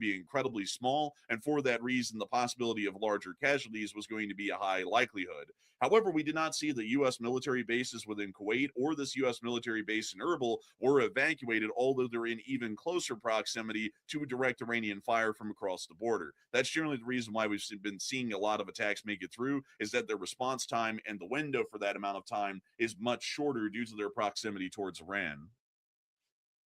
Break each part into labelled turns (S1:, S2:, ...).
S1: be incredibly small, and for that reason, the possibility of larger casualties was going to be a high likelihood. However, we did not see the U.S. military bases within Kuwait or this U.S. military base in Erbil were evacuated, although they're in even closer proximity to direct Iranian fire from across the border. That's generally the reason why we've been seeing a lot of attacks make it through, is that their response time and the window for that amount of time is much shorter due to their proximity towards Iran.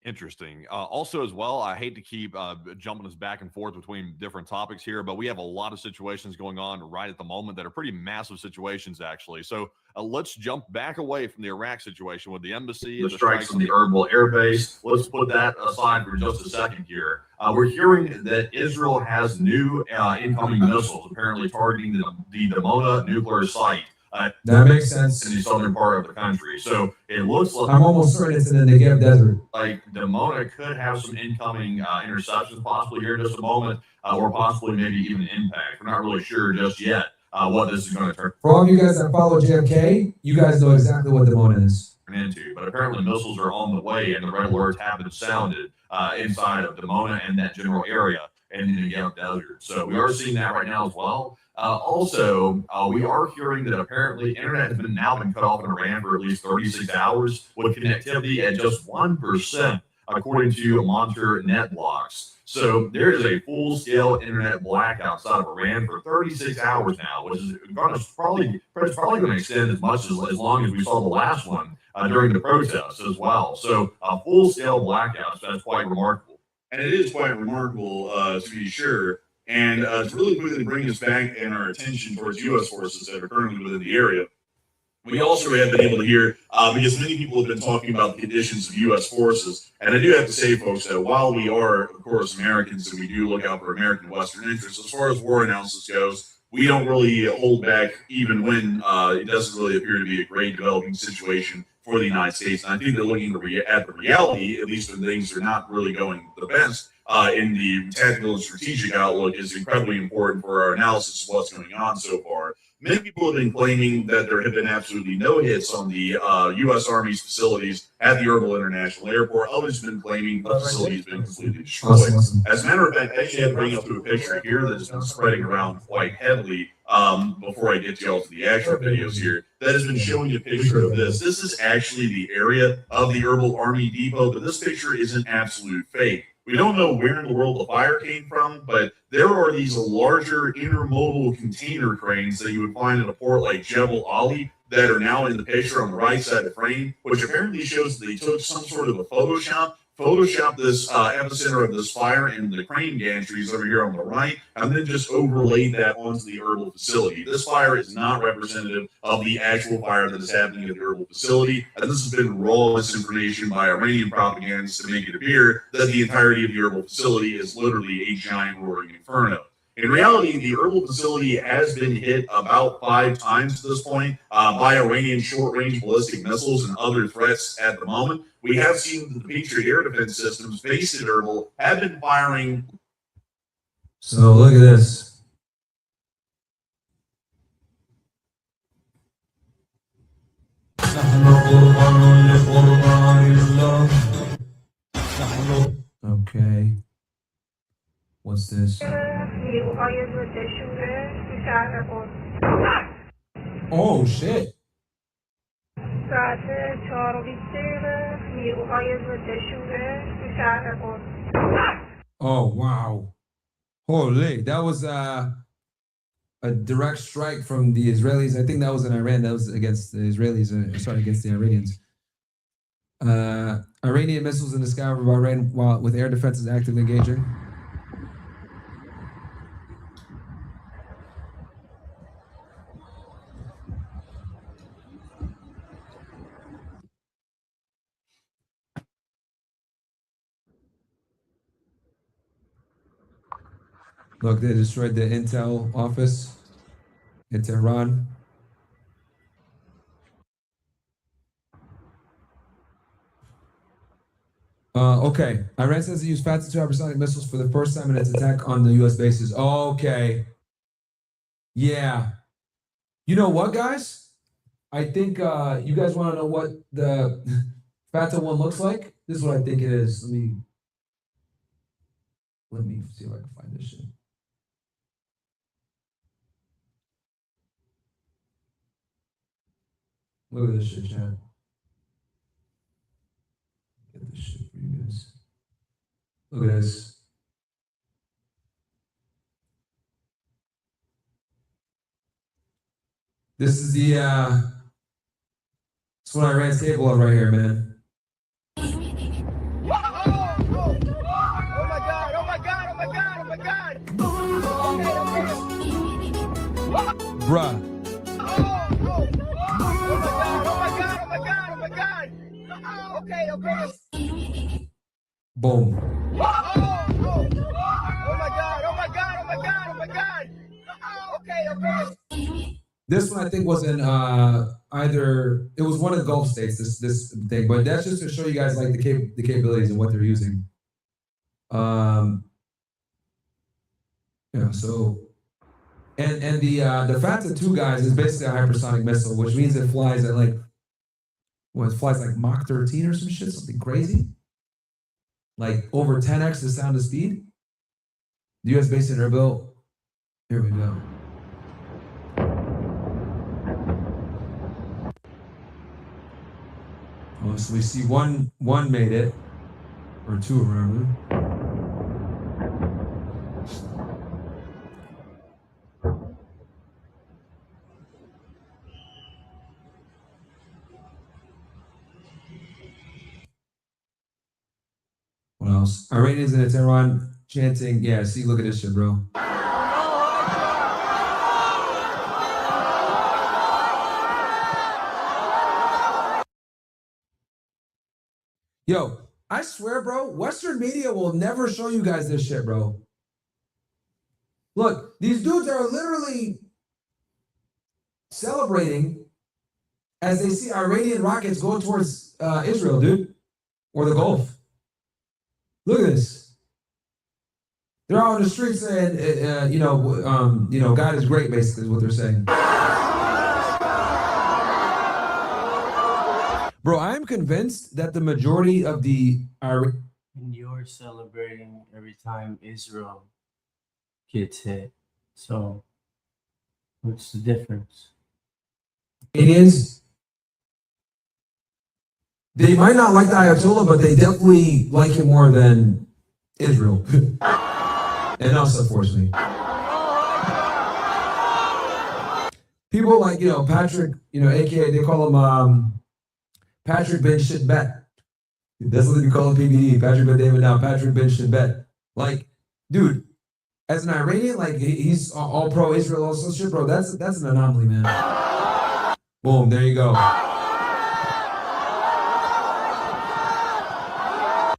S2: Interesting. Also, as well, I hate to keep jumping us back and forth between different topics here, but we have a lot of situations going on right at the moment that are pretty massive situations, actually. So let's jump back away from the Iraq situation with the embassy and the strikes on the Erbil Air Base. Let's put that aside for just a second here. We're hearing that Israel has new incoming missiles, apparently targeting the Dimona nuclear site.
S3: That makes sense.
S2: In the southern part of the country. So it looks like
S3: I'm almost certain it's in the Negev desert.
S2: Like Dimona could have some incoming interceptions possibly here in just a moment, or possibly maybe even impact. We're not really sure just yet what this is going to turn
S3: For all of you guys that follow JFK, you guys know exactly what Dimona is.
S2: into. But apparently missiles are on the way, and the red alerts have been sounded inside of Dimona and that general area in the Negev desert. So we are seeing that right now as well. Also, we are hearing that apparently internet has now been cut off in Iran for at least 36 hours with connectivity at just 1%, according to Monitor NetBlocks. So there is a full-scale internet blackout outside of Iran for 36 hours now, which is probably going to extend as much as long as we saw the last one during the protests as well. So a full-scale blackout, so that's quite remarkable.
S1: And it is quite remarkable, to be sure. And to really quickly bring us back and our attention towards U.S. forces that are currently within the area, we also have been able to hear, because many people have been talking about the conditions of U.S. forces, and I do have to say, folks, that while we are, of course, Americans and we do look out for American Western interests, as far as war analysis goes, we don't really hold back even when it doesn't really appear to be a great developing situation for the United States. And I think that looking at the reality, at least when things are not really going the best, in the tactical and strategic outlook is incredibly important for our analysis of what's going on so far. Many people have been claiming that there have been absolutely no hits on the U.S. Army's facilities at the Erbil International Airport. Others have been claiming the facility has been completely destroyed. As a matter of fact, I actually had to bring up to a picture here that has been spreading around quite heavily before I get to all to the actual videos here, that has been showing a picture of this. This is actually the area of the Erbil Army Depot, but this picture is an absolute fake. We don't know where in the world the fire came from, but there are these larger intermodal container cranes that you would find in a port like Jebel Ali that are now in the picture on the right side of the frame, which apparently shows that they took some sort of a Photoshop this epicenter of this fire in the crane gantries over here on the right, and then just overlaid that onto the Erbil facility. This fire is not representative of the actual fire that is happening at the Erbil facility, and this has been raw misinformation by Iranian propagandists to make it appear that the entirety of the Erbil facility is literally a giant roaring inferno. In reality, the Erbil facility has been hit about 5 times to this point by Iranian short-range ballistic missiles and other threats at the moment. We have seen the Patriot air defense systems based at Erbil have been firing.
S3: So look at this. Okay. What's this? Oh shit. Oh wow. Holy, that was a direct strike from the Israelis. I think that was in Iran. That was against the Israelis. Against the Iranians. Iranian missiles in the sky over Bahrain while with air defenses actively engaging. Look, they destroyed the Intel office in Tehran. Okay. Iran says it used Fast-2 hypersonic missiles for the first time in its attack on the U.S. bases. Okay. Yeah. You know what, guys? I think you guys want to know what the Fatah one looks like? This is what I think it is. Let me see if I can find this shit. Look at this shit, chat. Get this shit for you guys. Look at this. This is the it's what Iran's capable of right here, man.
S4: Oh my god, oh my god, oh my god, oh my god.
S3: Bruh.
S4: Oh my god, oh my god, oh my god, oh my god. Okay.
S3: Boom.
S4: Oh my god, oh my god, oh my god, oh my god. Okay.
S3: This one I think was in either it was one of the Gulf states. This thing, but that's just to show you guys like the capabilities and what they're using. Yeah. So, and the Fata 2 guys is basically a hypersonic missile, which means it flies at like it flies like Mach 13 or some shit, something crazy, like over 10x the sound of speed. The U.S. base in Erbil. Here we go. Oh, so we see one made it, or two, remember? What else? Iranians in Tehran chanting, yeah, see, look at this shit, bro. Yo, I swear, bro, Western media will never show you guys this shit, bro. Look, these dudes are literally celebrating as they see Iranian rockets go towards Israel, dude, or the Gulf. Look at this. They're out on the streets saying, God is great, basically, is what they're saying. Bro, I'm convinced that the majority of the
S5: And you're celebrating every time Israel gets hit. So, what's the difference?
S3: Iranians, they might not like the Ayatollah, but they definitely like him more than Israel. And us, unfortunately. People like, Patrick, aka they call him Patrick Ben Shitbet. That's what they call him, PBD. Patrick Ben David now. Patrick Ben Shitbet. Like, dude, as an Iranian, like he's all pro Israel, all some shit, bro. That's an anomaly, man. Boom, there you go.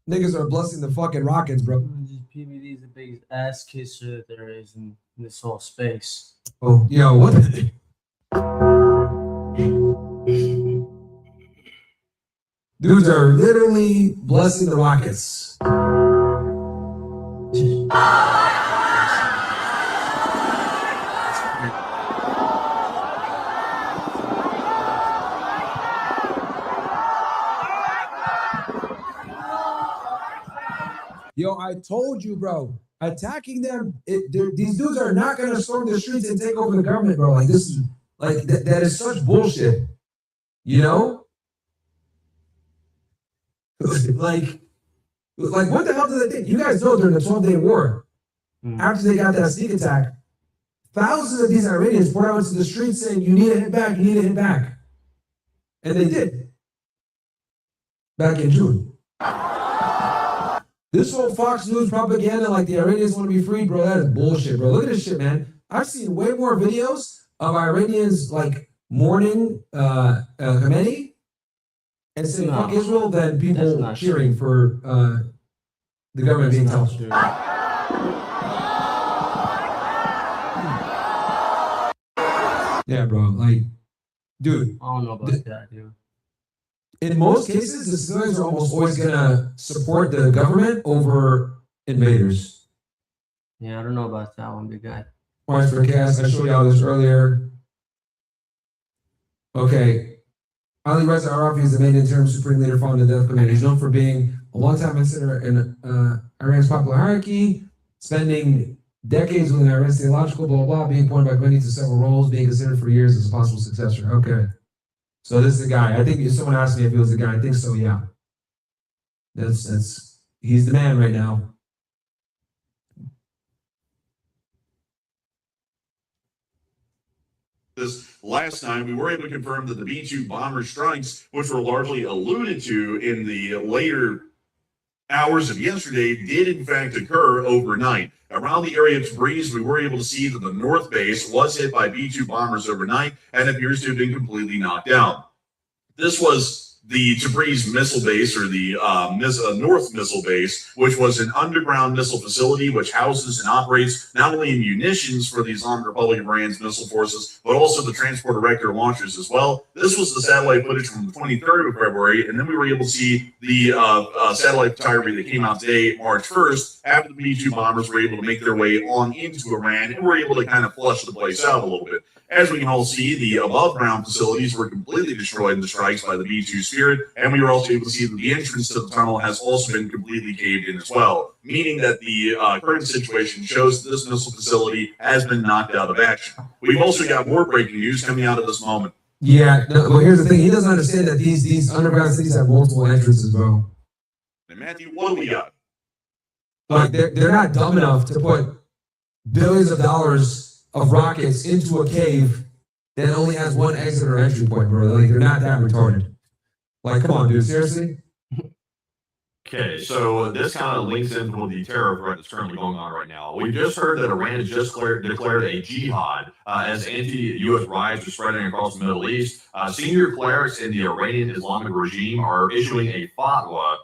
S3: Niggas are blessing the fucking rockets, bro.
S5: PBD is the biggest ass kisser that there is in this whole space.
S3: Oh, yo, what? Dudes are literally blessing the rockets. Yo, I told you, bro. Attacking them, these dudes are not gonna storm the streets and take over the government, bro. Like this is like that is such bullshit. Like what the hell did they think? You guys know during the 12-day war, after they got that sneak attack, thousands of these Iranians poured out into the streets saying, "You need to hit back, you need to hit back," and they did. Back in June. This whole Fox News propaganda, like the Iranians want to be free, bro, that is bullshit, bro. Look at this shit, man. I've seen way more videos of Iranians like mourning Khamenei and saying fuck Israel than people cheering for the government being tough. Yeah, bro. Like, dude.
S5: I don't know about that, dude.
S3: In most cases, the civilians are almost always gonna support the government over invaders.
S5: Yeah, I don't know about that one, big guy.
S3: Points for Cass. I showed y'all this earlier. Okay. Ali Reza Arafi is the main interim supreme leader following the death committee. He's known for being a longtime insider in Iran's popular hierarchy, spending decades within Iran's theological blah blah, being appointed by Khomeini to several roles, being considered for years as a possible successor. Okay, so this is the guy. I think if someone asked me if he was the guy, I think so. Yeah, that's he's the man right now.
S1: This last time, we were able to confirm that the B-2 bomber strikes, which were largely alluded to in the later hours of yesterday, did in fact occur overnight. Around the area of Tabriz, we were able to see that the north base was hit by B-2 bombers overnight and appears to have been completely knocked down. This was the Tabriz missile base, or the North Missile Base, which was an underground missile facility which houses and operates not only munitions for the Islamic Republic of Iran's missile forces, but also the transport erector launchers as well. This was the satellite footage from the 23rd of February, and then we were able to see the satellite photography that came out today, March 1st, after the B-2 bombers were able to make their way on into Iran and were able to kind of flush the place out a little bit. As we can all see, the above-ground facilities were completely destroyed in the strikes by the B-2 Spirit, and we were also able to see that the entrance to the tunnel has also been completely caved in as well, meaning that the current situation shows that this missile facility has been knocked out of action. We've also got more breaking news coming out at this moment.
S3: Yeah, no, well, here's the thing. He doesn't understand that these underground cities have multiple entrances, bro.
S1: And Matthew, what do we got?
S3: Like they're not dumb enough to put billions of dollars of rockets into a cave that only has one exit or entry point, bro. Like they're not that retarded. Like, come on, dude, seriously?
S2: Okay, so this kind of links into the terror threat that's currently going on right now. We just heard that Iran has just declared a jihad as anti-U.S. riots are spreading across the Middle East. Senior clerics in the Iranian Islamic regime are issuing a fatwa,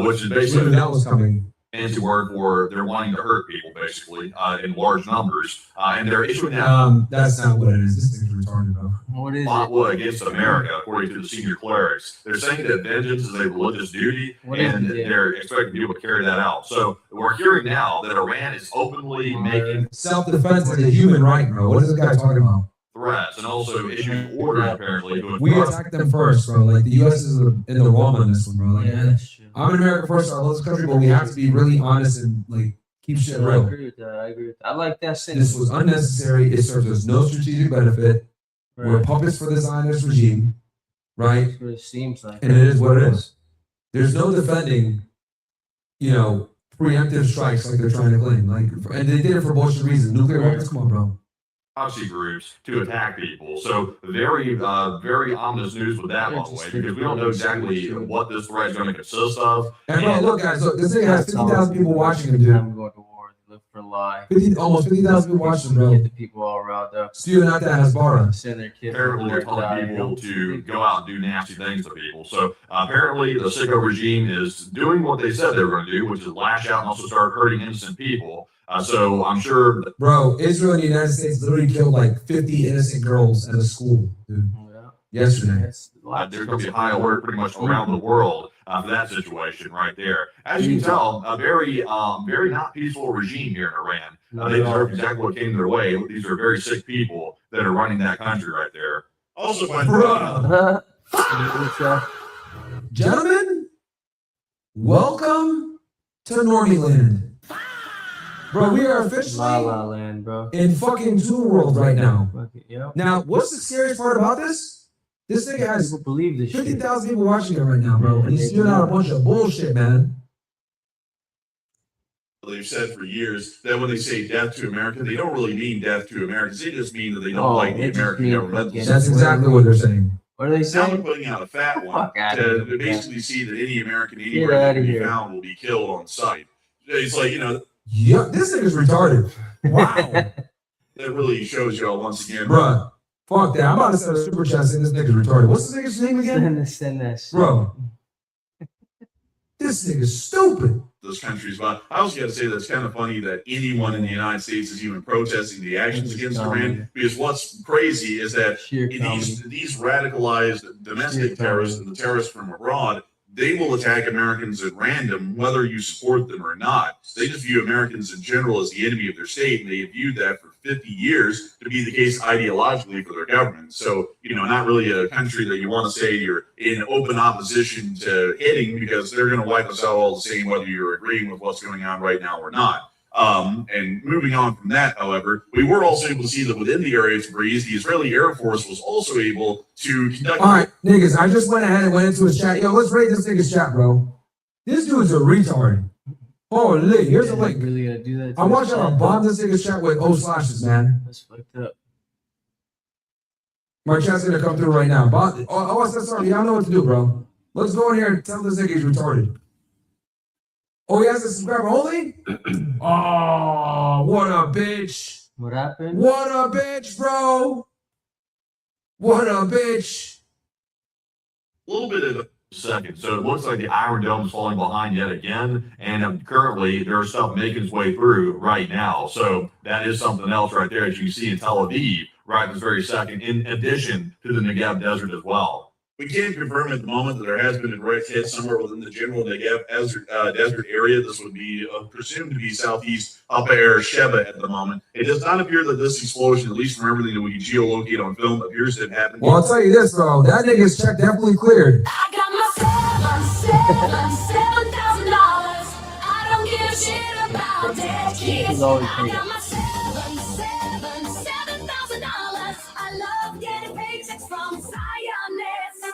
S2: which is basically
S3: that was coming.
S2: fancy word for they're wanting to hurt people, basically, in large numbers. And they're issuing that
S3: That's not what it is. This thing's retarded, bro.
S5: What is it?
S2: fatwa against America, according to the senior clerics. They're saying that vengeance is a religious duty,
S5: What is
S2: and
S5: it?
S2: they're expecting people to carry that out. So we're hearing now that Iran is openly making
S3: Self-defense is a human right, bro. What is this guy talking about?
S2: threats and also issuing orders, apparently.
S3: We attacked them first, bro. Like, the U.S. is in the wrong on this one, bro. Like,
S5: Yeah, that's true.
S3: I'm an America first, I love this country, but we have to be really honest and, like, keep shit
S5: I
S3: real.
S5: agree with that. I agree with that. I like that
S3: This
S5: sentence.
S3: was unnecessary. It serves us no strategic benefit. We're
S5: Right.
S3: puppets for the Zionist regime, right?
S5: That's what it seems like.
S3: And it is what it is. There's no defending, preemptive strikes like they're trying to claim. Like, and they did it for bullshit reasons. Nuclear weapons, come on, bro.
S2: proxy groups to attack people. So very, very ominous news with that, by the way, because we don't know exactly what this threat is going to consist of.
S3: And bro, look, guys, look, this thing has 50,000 people watching him, dude.
S5: I'm going to war. Live for lie.
S3: Almost 50,000 people watching, bro.
S5: Get the people all riled up.
S3: Spewing out that Hasbara.
S5: Send their kids.
S2: Apparently, they're telling people to go out and do nasty things to people. So apparently, the sicko regime is doing what they said they were going to do, which is lash out and also start hurting innocent people. So I'm sure that
S3: Bro, Israel and the United States literally killed like 50 innocent girls at a school, dude, yesterday.
S5: That's
S2: there's going to be a high alert pretty much around the world for that situation right there. As you can tell, a very, very not peaceful regime here in Iran. They deserve exactly what came their way. These are very sick people that are running that country right there.
S1: Also, my
S3: Bruh.
S5: uh,
S3: Gentlemen, welcome to Normie Land. Bro, we are
S5: La
S3: officially
S5: La Land, bro.
S3: in fucking Toon World right now.
S5: Fuck it, yep.
S3: Now, what's the scariest part about this? This thing has
S5: People believe this shit.
S3: 50,000 people watching it right now, bro. And he's spewing out a bunch of bullshit, man.
S1: they've said for years that when they say death to America, they don't really mean death to Americans. They just mean that they don't
S5: Oh,
S1: like the
S5: they just
S1: American
S5: mean
S1: government.
S5: fucking-
S3: That's exactly what they're saying.
S5: What are they
S1: Now they're
S5: saying?
S1: putting out a fat one
S5: Fuck outta
S1: to
S5: here.
S1: basically see that any American
S5: Get
S1: anywhere that
S5: outta
S1: can be
S5: here.
S1: found will be killed on sight. It's like,
S3: Yeah, this thing is retarded. Wow.
S1: that really shows y'all once again.
S3: Bruh, fuck that. I'm about to set a super chat saying this nigga's retarded. What's this nigga's name again?
S5: Send that shit.
S3: Bro, this nigga's stupid.
S1: Those countries, but I also got to say that it's kind of funny that anyone in the United States is even protesting the actions against Iran. Because what's crazy is that
S5: Sheer comedy.
S1: these radicalized domestic terrorists and the terrorists from abroad, they will attack Americans at random, whether you support them or not. They just view Americans in general as the enemy of their state, and they have viewed that for 50 years to be the case ideologically for their government. So, not really a country that you want to say you're in open opposition to hitting, because they're going to wipe us out all the same, whether you're agreeing with what's going on right now or not. And moving on from that, however, we were also able to see that within the area of breeze, the Israeli Air Force was also able to conduct.
S3: All right, niggas, I just went ahead and went into his chat. Yo, let's rate this nigga's chat, bro. This dude's a retard. Holy, here's a link.
S5: Really gotta do that.
S3: I want y'all to bomb this nigga's chat with O/slashes, man.
S5: That's fucked up.
S3: My chat's gonna come through right now. Sorry, y'all know what to do, bro. Let's go in here and tell this nigga he's retarded. Oh, he has a subscriber only? Oh, what a bitch.
S5: What happened?
S3: What a bitch, bro. What a bitch.
S1: A little bit of
S2: second. So it looks like the Iron Dome is falling behind yet again. And currently there's stuff making its way through right now. So that is something else right there, as you see in Tel Aviv right this very second, in addition to the Negev Desert as well.
S1: We can confirm at the moment that there has been a direct hit somewhere within the general Negev desert area. This would be presumed to be southeast Upper Sheba at the moment. It does not appear that this explosion, at least from everything that we can geolocate on film, appears to have happened.
S3: Well, I'll tell you this, bro. That nigga's check definitely cleared.
S6: I got my $7,000. I don't give a shit about dead kids. I got my $7,000. I love getting paychecks from Zionists.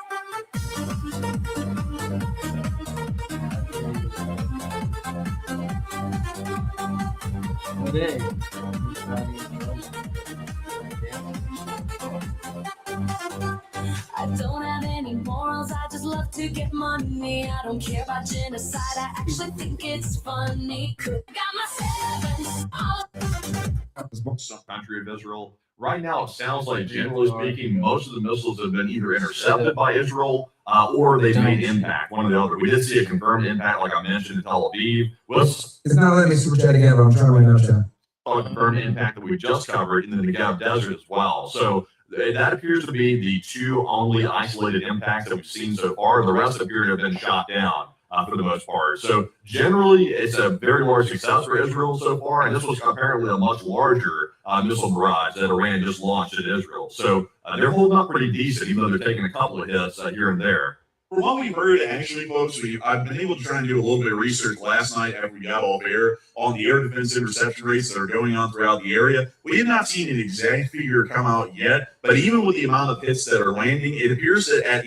S5: Today.
S6: I don't have any morals, I just love to get money. I don't care about genocide, I actually think it's funny. Got my
S2: Some country of Israel. Right now, it sounds like, generally speaking, most of the missiles have been either intercepted by Israel or they've made impact, one or the other. We did see a confirmed impact, like I mentioned, in Tel Aviv.
S3: It's not letting me super chat again, but I'm trying to write out chat.
S2: A confirmed impact that we just covered in the Negev Desert as well. So that appears to be the two only isolated impacts that we've seen so far. The rest appear to have been shot down for the most part. So generally, it's a very large success for Israel so far, and this was apparently a much larger missile barrage that Iran just launched at Israel. So they're holding up pretty decent, even though they're taking a couple of hits here and there.
S1: From what we've heard, actually, folks, I've been able to try and do a little bit of research last night after we got off air on the air defense interception rates that are going on throughout the area. We have not seen an exact figure come out yet, but even with the amount of hits that are landing, it appears that at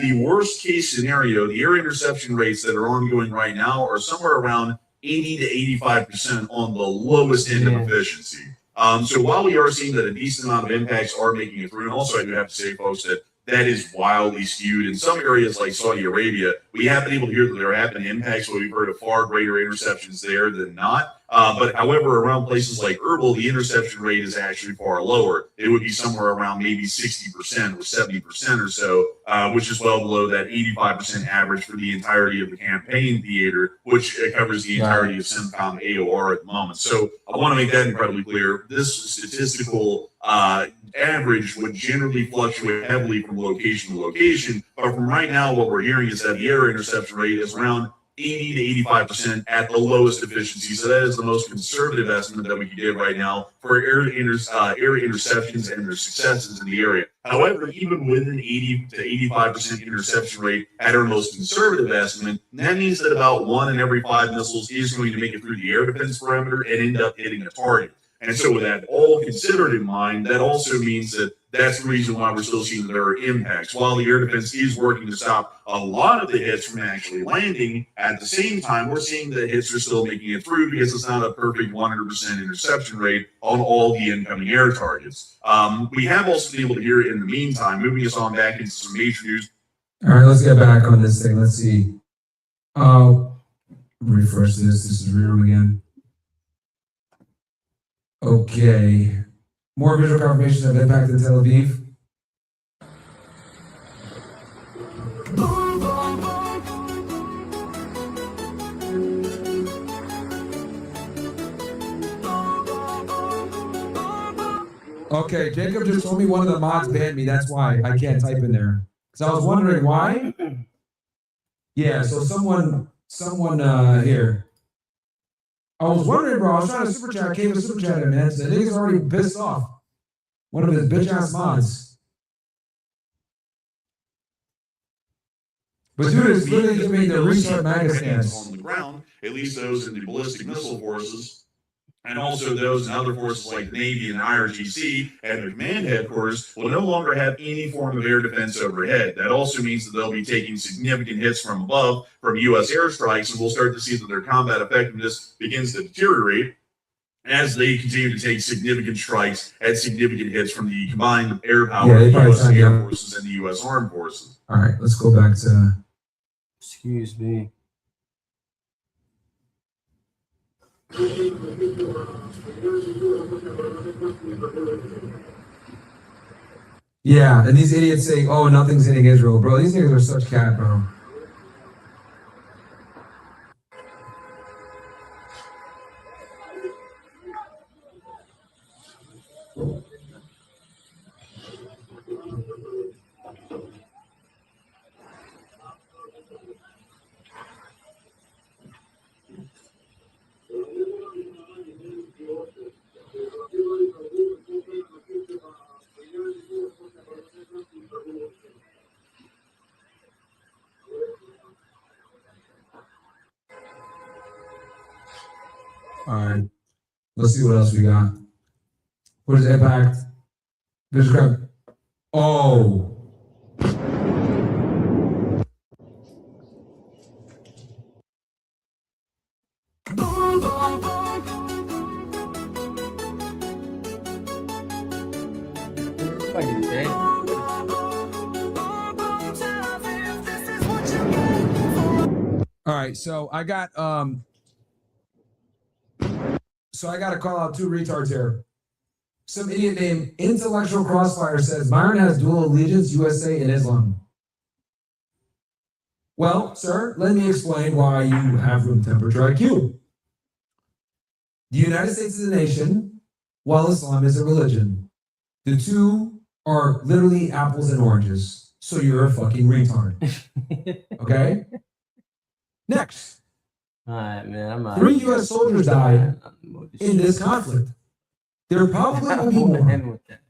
S1: the worst case scenario, the air interception rates that are ongoing right now are somewhere around 80 to 85% on the lowest end of efficiency. So while we are seeing that a decent amount of impacts are making it through, and also I do have to say, folks, that is wildly skewed. In some areas like Saudi Arabia, we have been able to hear that there have been impacts, but we've heard of far greater interceptions there than not. But however, around places like Erbil, the interception rate is actually far lower. It would be somewhere around maybe 60% or 70% or so, which is well below that 85% average for the entirety of the campaign theater, which covers the entirety of CENTCOM AOR at the moment. So I want to make that incredibly clear. This statistical average would generally fluctuate heavily from location to location, but from right now, what we're hearing is that the air interception rate is around 80 to 85% at the lowest efficiency. So that is the most conservative estimate that we can give right now for air interceptions and their successes in the area. However, even with an 80 to 85% interception rate at our most conservative estimate, that means that about 1 in every 5 missiles is going to make it through the air defense perimeter and end up hitting a target. And so with that all considered in mind, that also means that that's the reason why we're still seeing there are impacts. While the air defense is working to stop a lot of the hits from actually landing, at the same time, we're seeing the hits are still making it through because it's not a perfect 100% interception rate on all the incoming air targets. We have also been able to hear in the meantime, moving us on back into some major news.
S3: All right, let's get back on this thing. Let's see. Refresh this. This is Rerum again. Okay. More visual confirmations of impact in Tel Aviv. Okay, Jacob just told me one of the mods banned me. That's why I can't type in there. Because I was wondering why. Yeah, so someone here. I was wondering, bro. I was trying to super chat. I came to super chat him, man. So the nigga's already pissed off. One of his bitch ass mods. But dude, it's literally just made the restart MAGA stance.
S1: On the ground, at least those in the ballistic missile forces. And also those and other forces like the Navy and the IRGC and their command headquarters will no longer have any form of air defense overhead. That also means that they'll be taking significant hits from above from U.S. airstrikes, and we'll start to see that their combat effectiveness begins to deteriorate as they continue to take significant strikes at significant hits from the combined air power
S3: Yeah,
S1: of
S3: they
S1: the
S3: probably
S1: U.S.
S3: signed
S1: Air
S3: up.
S1: Forces and the U.S. Armed Forces.
S3: All right, let's go back to.
S5: Excuse me.
S3: Yeah, and these idiots say, "Oh, nothing's hitting Israel, bro." These niggas are such cat, bro. All right, let's see what else we got. What is impact? There's crap. Oh.
S5: Fucking dead.
S3: All right, so I got to call out two retards here. Some idiot named Intellectual Crossfire says Byron has dual allegiance, USA and Islam. Well, sir, let me explain why you have room temperature IQ. The United States is a nation, while Islam is a religion. The two are literally apples and oranges. So you're a fucking retard. Okay? Next.
S5: All right, man. I'm out.
S3: 3 U.S. soldiers died in this conflict. There probably will be
S5: I'm gonna
S3: more.
S5: end with that.